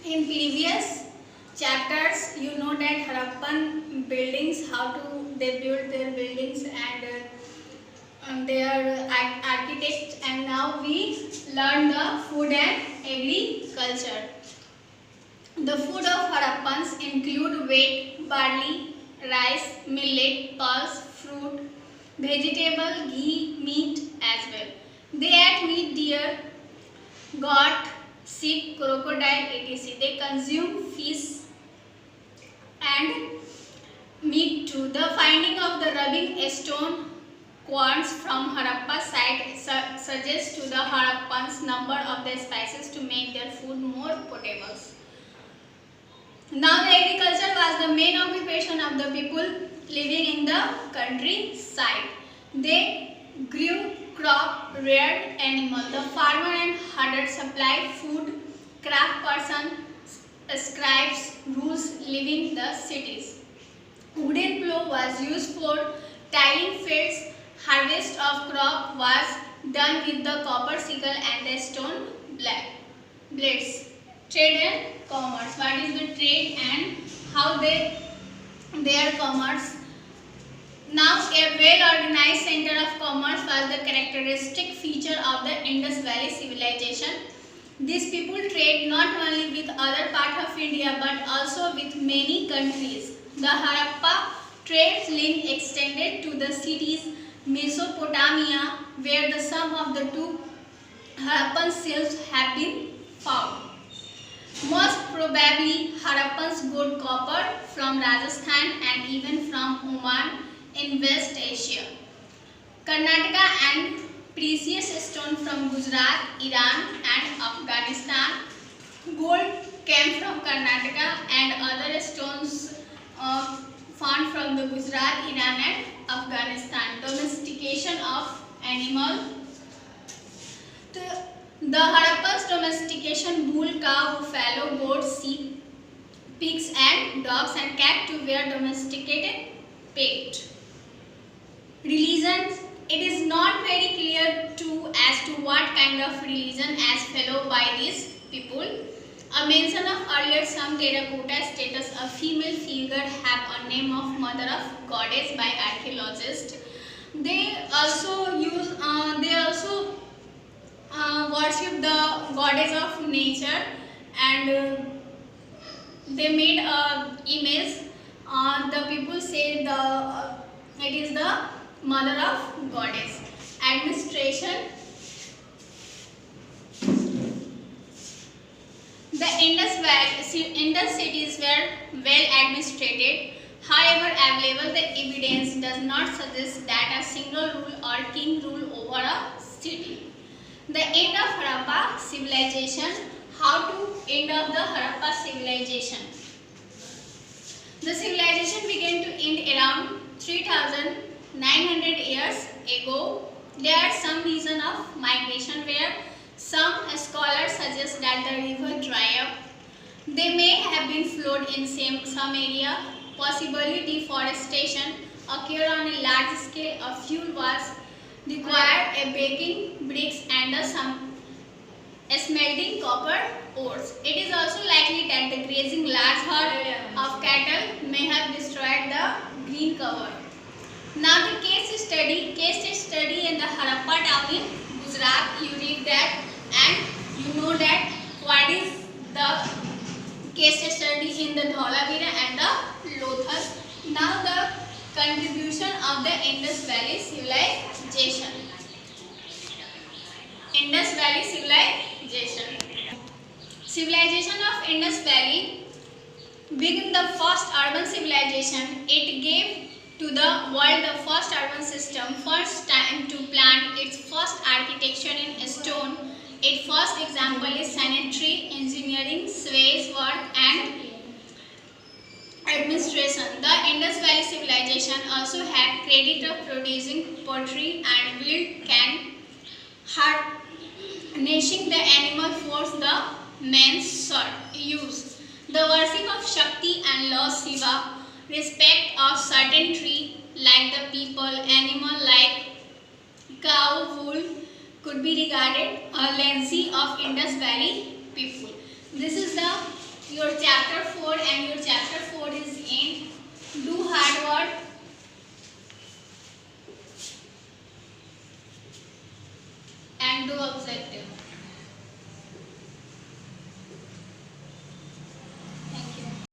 In previous chapters, you know that Harappan buildings, how to they build their buildings and their architects, and now we learn the food and agriculture. The food of Harappans include wheat, barley, rice, millet, pulse, fruit, vegetable, ghee, meat as well. They ate meat, deer, goat, sheep, crocodile, etc. They consume fish and meat too. The finding of the rubbing stone quants from Harappa site suggests to the Harappans number of the spices to make their food more potable. Now the agriculture was the main occupation of the people living in the countryside. They grew crop, reared animal. The farmer and herder supplied food, craft person, scribes, rules living the cities. Wooden plough was used for tilling fields. Harvest of crop was done with the copper sickle and the stone blades. Trade and commerce. What is the trade and how their commerce? Now a well-organized center of commerce was the characteristic feature of the Indus Valley civilization. These people trade not only with other parts of India but also with many countries. The Harappa trade link extended to the cities Mesopotamia, where the sum of the two Harappan shells have been found. Most probably, Harappans got copper from Rajasthan and even from Oman in West Asia. Karnataka and precious stone from Gujarat, Iran and Afghanistan. Gold came from Karnataka and other stones found from the Gujarat, Iran and Afghanistan. Domestication of animal. The Harappans domestication bull, cow, buffalo, goats, sheep, pigs and dogs and cat to were domesticated pet. Religion. It is not very clear as to what kind of religion as followed by these people. A mention of earlier some terracotta status a female figure have a name of mother of goddess by archaeologists. They also worship the goddess of nature and they made a image. The people say it is the mother of goddess. Administration. The Indus cities were well administrated. However, available the evidence does not suggest that a single rule or king ruled over a city. The end of Harappa civilization. How to end of the Harappa civilization? The civilization began to end around 3,900 years ago. There are some reasons of migration where some scholars suggest that the river dried up. They may have been flowed in some area. Possibly deforestation occurred on a large scale. A fuel was required, a baking bricks and smelting copper ores. It is also likely that the grazing large herd of cattle may have destroyed the green cover. Now the case study in the Harappa town in Gujarat. You read that and you know that what is the case study in the Dholavira and the Lothal. Now the contribution of the Indus Valley civilization. Indus Valley civilization. Civilization of Indus Valley being the first urban civilization. It gave to the world the first urban system, first time to plant its first architecture in stone. Its first example is sanitary engineering, sewage work and administration. The Indus Valley civilization also had credit of producing pottery and wheeled can, harnessing the animal force the men use. The worship of Shakti and Lord Shiva, respect of certain tree like the people, animal like cow, wool could be regarded a legacy of Indus Valley people. This is the your chapter 4, and your chapter 4 is in do hard work and do objective.